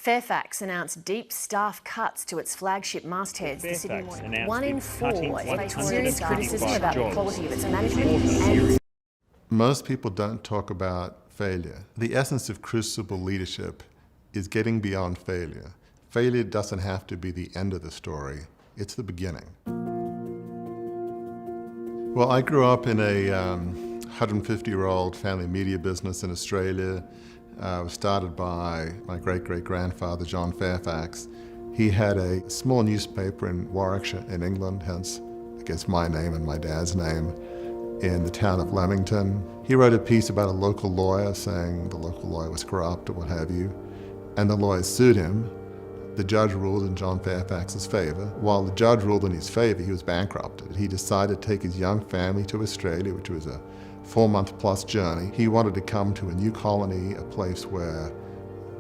Fairfax announced deep staff cuts to its flagship mastheads. The Sydney Morning. 1 in 4 face serious criticism about the quality of its management. Most people don't talk about failure. The essence of Crucible leadership is getting beyond failure. Failure doesn't have to be the end of the story. It's the beginning. Well, I grew up in a 150-year-old family media business in Australia. It was started by my great-great-grandfather, John Fairfax. He had a small newspaper in Warwickshire in England, hence, I guess, my name and my dad's name, in the town of Leamington. He wrote a piece about a local lawyer saying the local lawyer was corrupt or what have you, and the lawyer sued him. The judge ruled in John Fairfax's favor. While the judge ruled in his favor, he was bankrupted. He decided to take his young family to Australia, which was a 4-month-plus journey. He wanted to come to a new colony, a place where,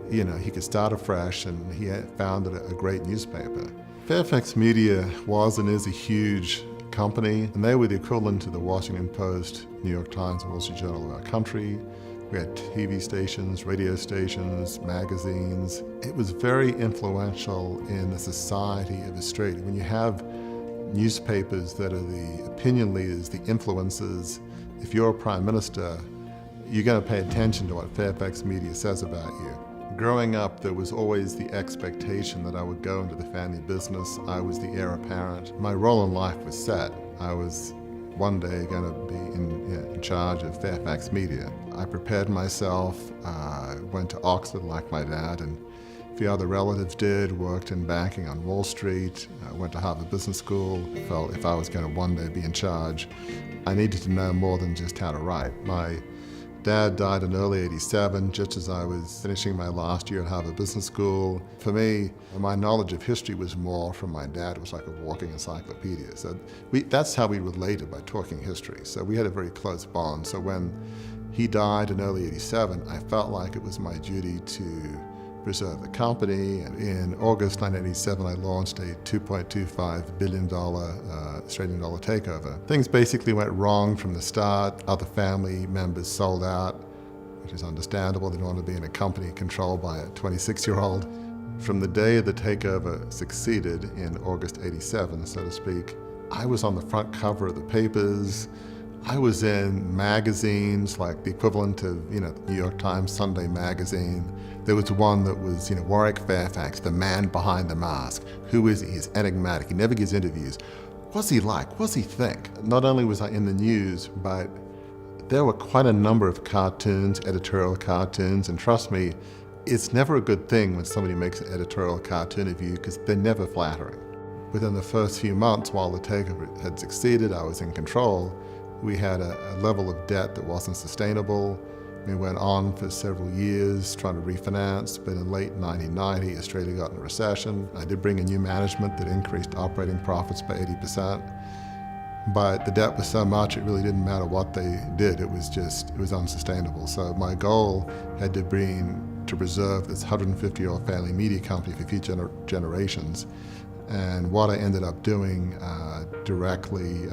you know, he could start afresh, and he had founded a great newspaper. Fairfax Media was and is a huge company, and they were the equivalent to the Washington Post, New York Times, and Wall Street Journal of our country. We had TV stations, radio stations, magazines. It was very influential in the society of Australia. When you have newspapers that are the opinion leaders, the influencers, if you're a prime minister, you're going to pay attention to what Fairfax Media says about you. Growing up, there was always the expectation that I would go into the family business. I was the heir apparent. My role in life was set. I was one day going to be in charge of Fairfax Media. I prepared myself, went to Oxford like my dad, and a few other relatives did, worked in banking on Wall Street, went to Harvard Business School. Felt if I was going to one day be in charge, I needed to know more than just how to write. My dad died in early '87, just as I was finishing my last year at Harvard Business School. For me, my knowledge of history was more from my dad. It was like a walking encyclopedia. So that's how we related, by talking history. So we had a very close bond. So when he died in early '87, I felt like it was my duty to preserve the company. And in August 1987, I launched a $2.25 billion Australian dollar takeover. Things basically went wrong from the start. Other family members sold out, which is understandable. They don't want to be in a company controlled by a 26-year-old. From the day the takeover succeeded in August '87, so to speak, I was on the front cover of the papers. I was in magazines like the equivalent of, the New York Times Sunday magazine. There was one that was, Warwick Fairfax, the man behind the mask. Who is he? He's enigmatic. He never gives interviews. What's he like? What's he think? Not only was I in the news, but there were quite a number of cartoons, editorial cartoons, and trust me, it's never a good thing when somebody makes an editorial cartoon of you because they're never flattering. Within the first few months, while the takeover had succeeded, I was in control. We had a level of debt that wasn't sustainable. We went on for several years trying to refinance, but in late 1990, Australia got in a recession. I did bring in new management that increased operating profits by 80%, but the debt was so much it really didn't matter what they did. It was unsustainable. So my goal had to been to preserve this 150-year-old family media company for future generations. And what I ended up doing directly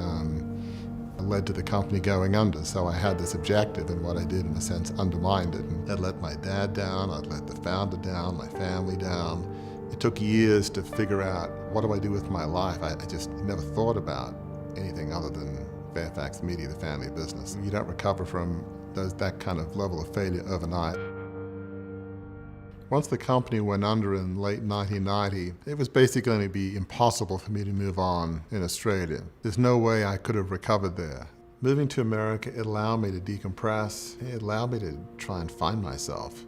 led to the company going under. So I had this objective, and what I did, in a sense, undermined it. And I'd let my dad down, I'd let the founder down, my family down. It took years to figure out, what do I do with my life? I just never thought about anything other than Fairfax Media, the family business. You don't recover from that kind of level of failure overnight. Once the company went under in late 1990, it was basically going to be impossible for me to move on in Australia. There's no way I could have recovered there. Moving to America, it allowed me to decompress. It allowed me to try and find myself.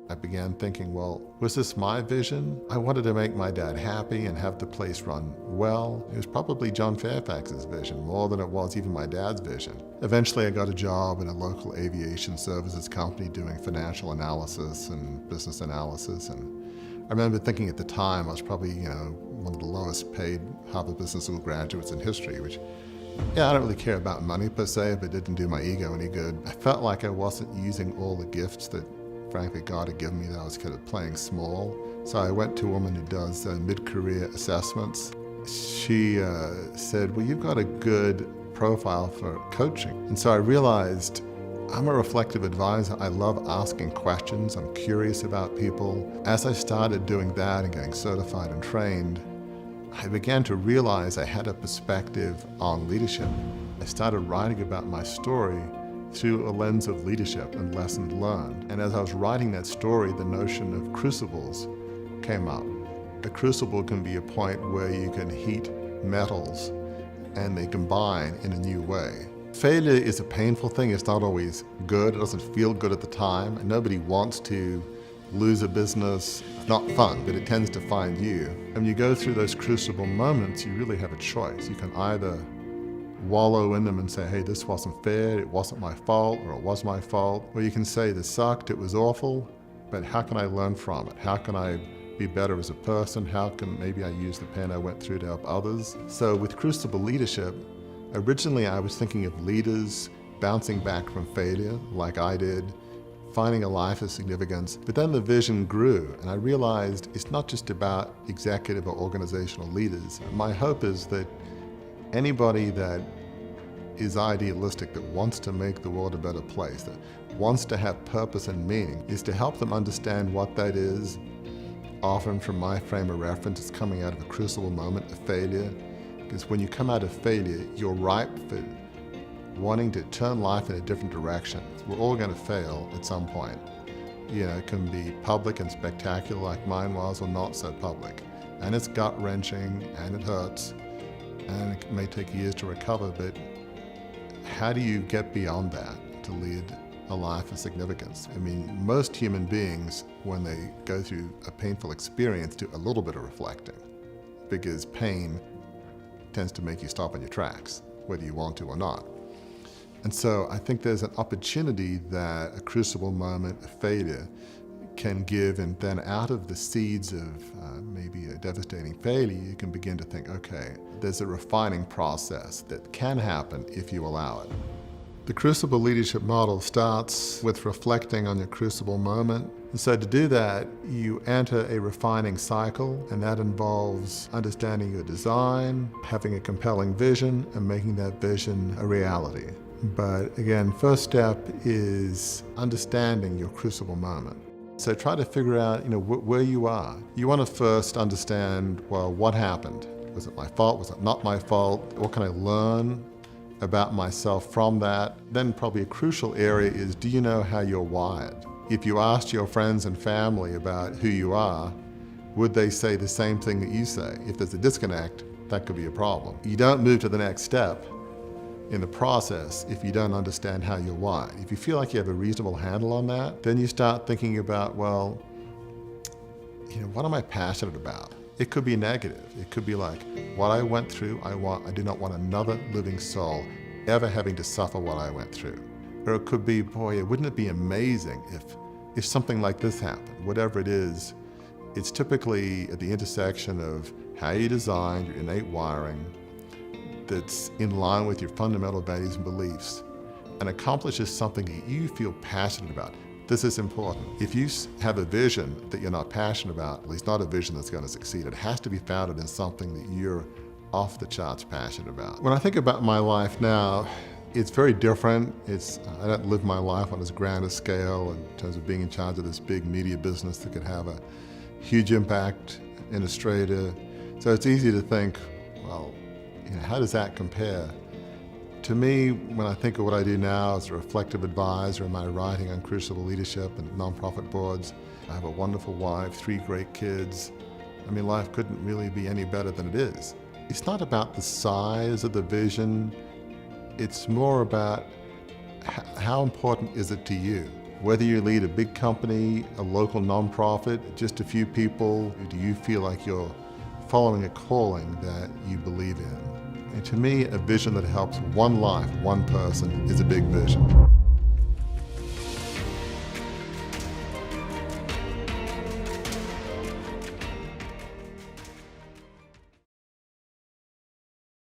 I began thinking, well, was this my vision? I wanted to make my dad happy and have the place run well. It was probably John Fairfax's vision, more than it was even my dad's vision. Eventually, I got a job in a local aviation services company doing financial analysis and business analysis. And I remember thinking at the time I was probably, one of the lowest paid Harvard Business School graduates in history, which, I don't really care about money per se, but it didn't do my ego any good. I felt like I wasn't using all the gifts that frankly God had given me, that I was kind of playing small. So I went to a woman who does mid-career assessments. She said, well, you've got a good profile for coaching. And so I realized I'm a reflective advisor. I love asking questions. I'm curious about people. As I started doing that and getting certified and trained, I began to realize I had a perspective on leadership. I started writing about my story through a lens of leadership and lessons learned. And as I was writing that story, the notion of crucibles came up. A crucible can be a point where you can heat metals and they combine in a new way. Failure is a painful thing. It's not always good. It doesn't feel good at the time. And nobody wants to lose a business. It's not fun, but it tends to find you. And when you go through those crucible moments, you really have a choice. You can either wallow in them and say, hey, this wasn't fair, it wasn't my fault, or it was my fault. Or you can say, this sucked, it was awful, but how can I learn from it? How can I be better as a person? How can maybe I use the pain I went through to help others? So with Crucible Leadership, originally I was thinking of leaders bouncing back from failure like I did, finding a life of significance. But then the vision grew and I realized it's not just about executive or organizational leaders. My hope is that anybody that is idealistic, that wants to make the world a better place, that wants to have purpose and meaning, is to help them understand what that is. Often from my frame of reference, it's coming out of a crucible moment, a failure. Because when you come out of failure, you're ripe for wanting to turn life in a different direction. We're all going to fail at some point. You know, it can be public and spectacular like mine was, or not so public. And it's gut-wrenching and it hurts. And it may take years to recover, but how do you get beyond that to lead a life of significance? I mean, most human beings, when they go through a painful experience, do a little bit of reflecting, because pain tends to make you stop in your tracks, whether you want to or not. And so I think there's an opportunity that a crucible moment, a failure, can give, and then out of the seeds of maybe a devastating failure, you can begin to think, okay, there's a refining process that can happen if you allow it. The Crucible leadership model starts with reflecting on your crucible moment. And so to do that, you enter a refining cycle, and that involves understanding your design, having a compelling vision, and making that vision a reality. But again, first step is understanding your crucible moment. So try to figure out, where you are. You want to first understand, well, what happened? Was it my fault? Was it not my fault? What can I learn about myself from that? Then probably a crucial area is, do you know how you're wired? If you asked your friends and family about who you are, would they say the same thing that you say? If there's a disconnect, that could be a problem. You don't move to the next step in the process if you don't understand how you're wired. If you feel like you have a reasonable handle on that, then you start thinking about, well, what am I passionate about? It could be negative. It could be like, what I went through, I do not want another living soul ever having to suffer what I went through. Or it could be, boy, wouldn't it be amazing if something like this happened? Whatever it is, it's typically at the intersection of how you designed, your innate wiring, that's in line with your fundamental values and beliefs, and accomplishes something that you feel passionate about. This is important. If you have a vision that you're not passionate about, at least not a vision that's going to succeed, it has to be founded in something that you're off the charts passionate about. When I think about my life now, it's very different. I don't live my life on as grand a scale in terms of being in charge of this big media business that could have a huge impact in Australia. So it's easy to think, well, how does that compare? To me, when I think of what I do now as a reflective advisor in my writing on Crucible leadership and nonprofit boards, I have a wonderful wife, 3 great kids. I mean, life couldn't really be any better than it is. It's not about the size of the vision. It's more about how important is it to you? Whether you lead a big company, a local nonprofit, just a few people, do you feel like you're following a calling that you believe in? And to me, a vision that helps one life, one person, is a big vision.